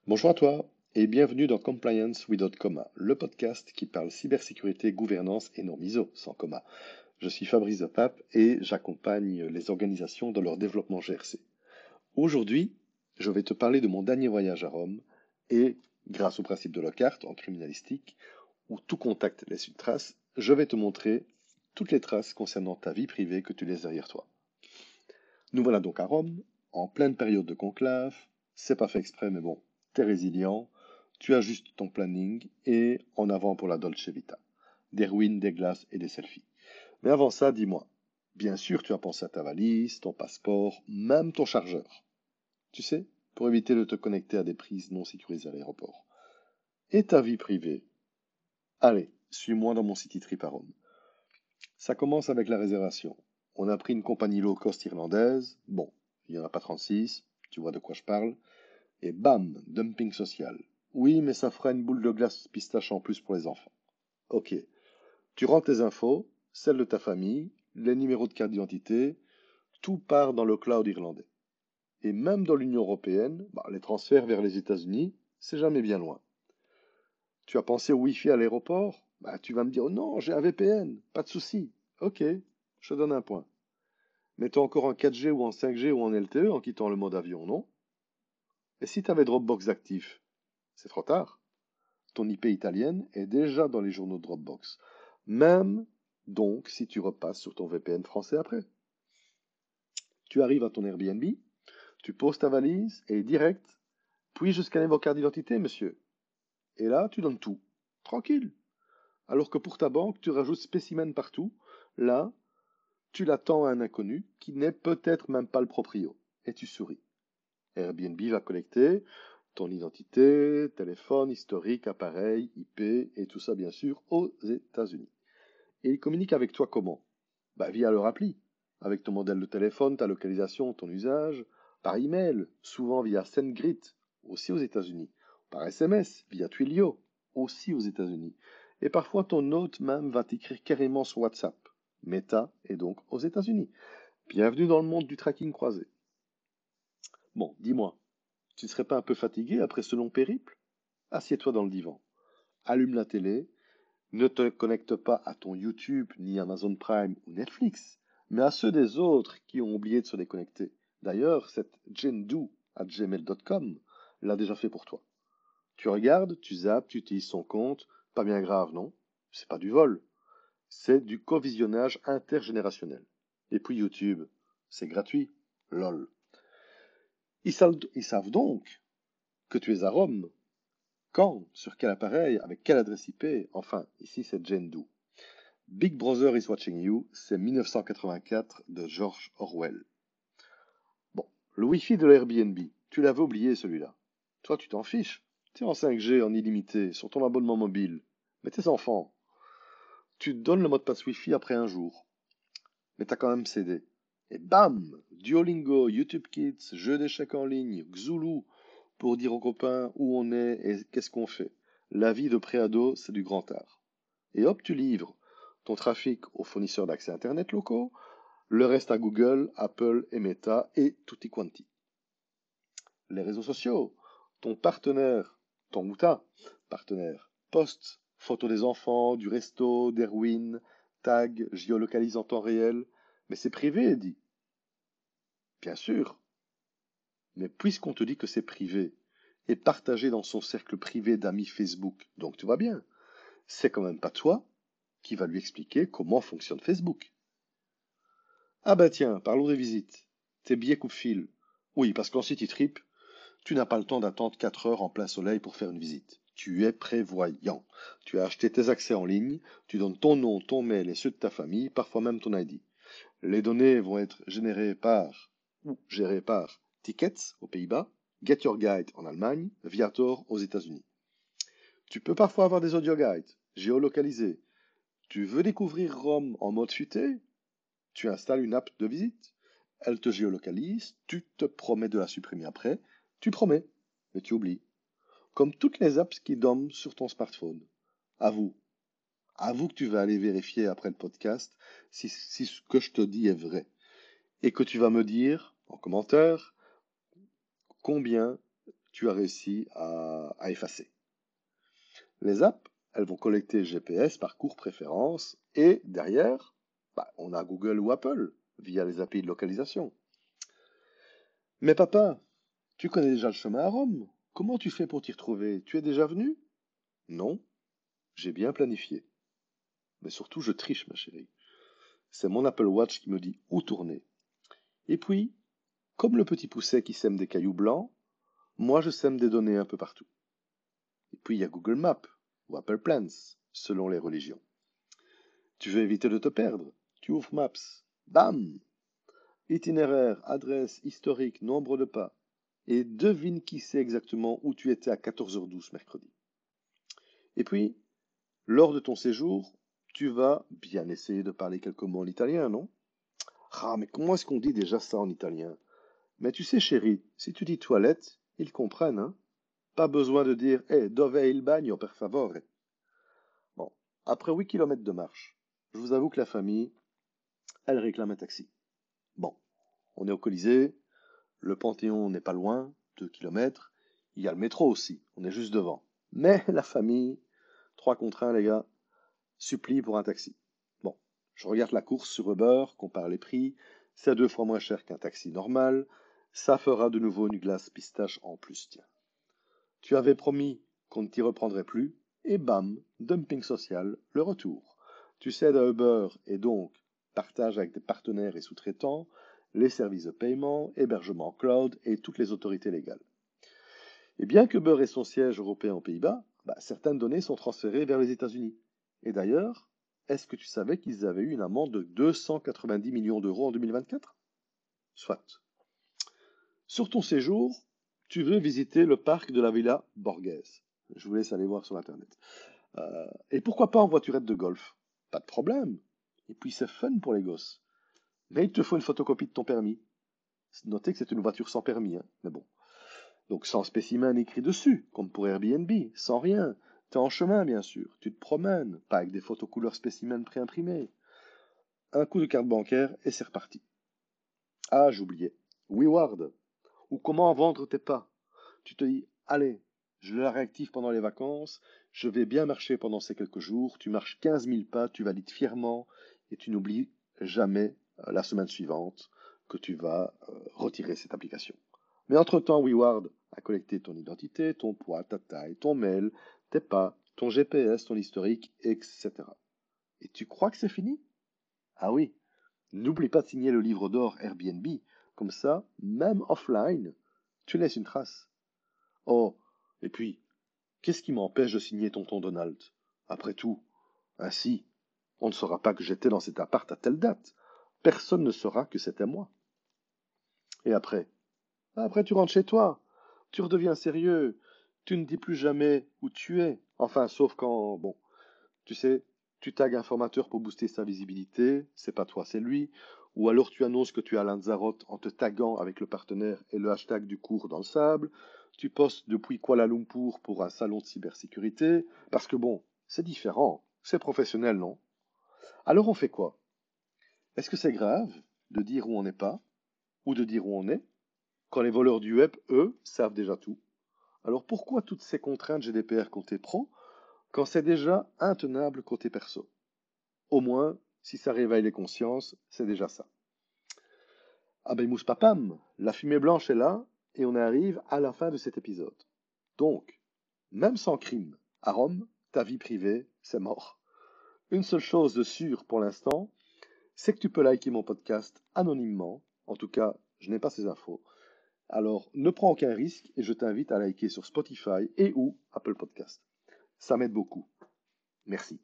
Bonjour à toi et bienvenue dans Compliance Without Comma, le podcast qui parle cybersécurité, gouvernance et non ISO sans comma. Je suis Fabrice de Pape et j'accompagne les organisations dans leur développement GRC. Aujourd'hui, je vais te parler de mon dernier voyage à Rome et, grâce au principe de Lockhart en criminalistique, où tout contact laisse une trace, je vais te montrer toutes les traces concernant ta vie privée que tu laisses derrière toi. Nous voilà donc à Rome, en pleine période de conclave. C'est pas fait exprès, mais bon, t'es résilient, tu ajustes ton planning et en avant pour la Dolce Vita. Des ruines, des glaces et des selfies. Mais avant ça, dis-moi, bien sûr, tu as pensé à ta valise, ton passeport, même ton chargeur. Tu sais, pour éviter de te connecter à des prises non sécurisées à l'aéroport. Et ta vie privée? Allez, suis-moi dans mon city trip à Rome. Ça commence avec la réservation. On a pris une compagnie low cost irlandaise. Bon, il n'y en a pas 36, tu vois de quoi je parle. Et bam, dumping social. Oui, mais ça fera une boule de glace pistache en plus pour les enfants. Ok, tu rentres tes infos, celles de ta famille, les numéros de carte d'identité, tout part dans le cloud irlandais. Et même dans l'Union européenne, les transferts vers les États-Unis, c'est jamais bien loin. Tu as pensé au Wi-Fi à l'aéroport? Tu vas me dire, oh non, j'ai un VPN, pas de souci. Ok, je te donne un point. Mais t'es encore en 4G ou en 5G ou en LTE en quittant le mode avion, non? Et si t'avais Dropbox actif? C'est trop tard. Ton IP italienne est déjà dans les journaux de Dropbox. Même donc si tu repasses sur ton VPN français après. Tu arrives à ton Airbnb, tu poses ta valise et direct, puis-je scanner vos cartes d'identité, monsieur? Et là, tu donnes tout. Tranquille. Alors que pour ta banque, tu rajoutes spécimen partout. Là, tu l'attends à un inconnu qui n'est peut-être même pas le proprio. Et tu souris. Airbnb va collecter ton identité, téléphone, historique, appareil, IP et tout ça bien sûr aux États-Unis. Et ils communiquent avec toi comment? Via leur appli, avec ton modèle de téléphone, ta localisation, ton usage, par email, souvent via SendGrid, aussi aux États-Unis, par SMS, via Twilio, aussi aux États-Unis. Et parfois ton hôte même va t'écrire carrément sur WhatsApp. Meta est donc aux États-Unis. Bienvenue dans le monde du tracking croisé. Bon, dis-moi, tu ne serais pas un peu fatigué après ce long périple? Assieds-toi dans le divan, allume la télé, ne te connecte pas à ton YouTube, ni Amazon Prime ou Netflix, mais à ceux des autres qui ont oublié de se déconnecter. D'ailleurs, cette jendu@gmail.com l'a déjà fait pour toi. Tu regardes, tu zappes, tu utilises son compte, pas bien grave, non? C'est pas du vol, c'est du covisionnage intergénérationnel. Et puis YouTube, c'est gratuit, lol. Ils savent donc que tu es à Rome. Quand? Sur quel appareil? Avec quelle adresse IP? Enfin, ici c'est Jendu. Big Brother is Watching You, c'est 1984 de George Orwell. Bon, le Wi-Fi de l'Airbnb, tu l'avais oublié celui-là. Toi, tu t'en fiches. Tu es en 5G, en illimité, sur ton abonnement mobile. Mais tes enfants, tu te donnes le mot de passe Wi-Fi après un jour. Mais t'as quand même cédé. Et bam! Duolingo, YouTube Kids, jeux d'échecs en ligne, Xulu, pour dire aux copains où on est et qu'est-ce qu'on fait. La vie de préado, c'est du grand art. Et hop, tu livres ton trafic aux fournisseurs d'accès Internet locaux, le reste à Google, Apple et Meta et tutti quanti. Les réseaux sociaux, ton partenaire, ton ou ta partenaire, poste, photos des enfants, du resto, des ruines, tag, géolocalise en temps réel, mais c'est privé, Eddie. Bien sûr, mais puisqu'on te dit que c'est privé, et partagé dans son cercle privé d'amis Facebook, donc tout va bien, c'est quand même pas toi qui va lui expliquer comment fonctionne Facebook. Ah bah tiens, parlons des visites. Tes billets coupe-fil. Oui, parce qu'en city trip, tu n'as pas le temps d'attendre 4 heures en plein soleil pour faire une visite. Tu es prévoyant. Tu as acheté tes accès en ligne, tu donnes ton nom, ton mail et ceux de ta famille, parfois même ton ID. Les données vont être générées par, ou gérées par, Tickets aux Pays-Bas, Get Your Guide en Allemagne, Viator aux États-Unis. Tu peux parfois avoir des audio guides, géolocalisés. Tu veux découvrir Rome en mode futé? Tu installes une app de visite, elle te géolocalise, tu te promets de la supprimer après, tu promets, mais tu oublies. Comme toutes les apps qui dorment sur ton smartphone. Avoue, avoue que tu vas aller vérifier après le podcast si ce que je te dis est vrai. Et que tu vas me dire, en commentaire, combien tu as réussi à effacer. Les apps, elles vont collecter le GPS par cours préférence et derrière, on a Google ou Apple via les API de localisation. Mais papa, tu connais déjà le chemin à Rome. Comment tu fais pour t'y retrouver? Tu es déjà venu? Non, j'ai bien planifié. Mais surtout, je triche, ma chérie. C'est mon Apple Watch qui me dit où tourner. Et puis, comme le petit pousset qui sème des cailloux blancs, moi je sème des données un peu partout. Et puis il y a Google Maps ou Apple Plans, selon les religions. Tu veux éviter de te perdre? Tu ouvres Maps. Bam! Itinéraire, adresse, historique, nombre de pas. Et devine qui sait exactement où tu étais à 14h12 mercredi. Et puis, lors de ton séjour, tu vas bien essayer de parler quelques mots en italien, non? Ah, mais comment est-ce qu'on dit déjà ça en italien? Mais tu sais, chérie, si tu dis toilette, ils comprennent, hein? Pas besoin de dire dove è il bagno, per favore. Bon, après 8 kilomètres de marche, je vous avoue que la famille, elle réclame un taxi. Bon, on est au Colisée, le Panthéon n'est pas loin, 2 kilomètres, il y a le métro aussi, on est juste devant. Mais la famille, 3 contre 1 les gars, supplie pour un taxi. Bon, je regarde la course sur Uber, compare les prix, c'est 2 fois moins cher qu'un taxi normal, ça fera de nouveau une glace pistache en plus, tiens. Tu avais promis qu'on ne t'y reprendrait plus, et bam, dumping social, le retour. Tu cèdes à Uber et donc partage avec des partenaires et sous-traitants les services de paiement, hébergement cloud et toutes les autorités légales. Et bien que Uber ait son siège européen aux Pays-Bas, certaines données sont transférées vers les États-Unis. Et d'ailleurs, est-ce que tu savais qu'ils avaient eu une amende de 290 millions d'euros en 2024? Soit. Sur ton séjour, tu veux visiter le parc de la Villa Borghese. Je vous laisse aller voir sur Internet. Et pourquoi pas en voiturette de golf? Pas de problème. Et puis c'est fun pour les gosses. Mais il te faut une photocopie de ton permis. Notez que c'est une voiture sans permis, hein, mais bon. Donc sans spécimen écrit dessus, comme pour Airbnb, sans rien. T'es en chemin, bien sûr. Tu te promènes, pas avec des photos couleur spécimen préimprimées. Un coup de carte bancaire et c'est reparti. Ah, j'oubliais. WeWard. Ou comment vendre tes pas. Tu te dis, allez, je la réactive pendant les vacances, je vais bien marcher pendant ces quelques jours, tu marches 15 000 pas, tu valides fièrement et tu n'oublies jamais la semaine suivante que tu vas retirer cette application. Mais entre-temps, WeWard a collecté ton identité, ton poids, ta taille, ton mail, tes pas, ton GPS, ton historique, etc. Et tu crois que c'est fini? Ah oui, n'oublie pas de signer le livre d'or Airbnb, comme ça, même offline, tu laisses une trace. Oh, et puis, qu'est-ce qui m'empêche de signer tonton Donald? Après tout, ainsi, on ne saura pas que j'étais dans cet appart à telle date. Personne ne saura que c'était moi. Et après tu rentres chez toi, tu redeviens sérieux, tu ne dis plus jamais où tu es. Enfin, sauf quand, bon, tu sais, tu tags un formateur pour booster sa visibilité, c'est pas toi, c'est lui. Ou alors tu annonces que tu es à Lanzarote en te taguant avec le partenaire et le hashtag du cours dans le sable. Tu postes depuis Kuala Lumpur pour un salon de cybersécurité. Parce que bon, c'est différent, c'est professionnel, non? Alors on fait quoi? Est-ce que c'est grave de dire où on n'est pas, ou de dire où on est, quand les voleurs du web, eux, savent déjà tout? Alors pourquoi toutes ces contraintes GDPR côté pro, quand c'est déjà intenable côté perso? Au moins, si ça réveille les consciences, c'est déjà ça. Ah ben mousse papam, la fumée blanche est là, et on arrive à la fin de cet épisode. Donc, même sans crime, à Rome, ta vie privée, c'est mort. Une seule chose de sûre pour l'instant, c'est que tu peux liker mon podcast anonymement. En tout cas, je n'ai pas ces infos. Alors, ne prends aucun risque et je t'invite à liker sur Spotify et ou Apple Podcast. Ça m'aide beaucoup. Merci.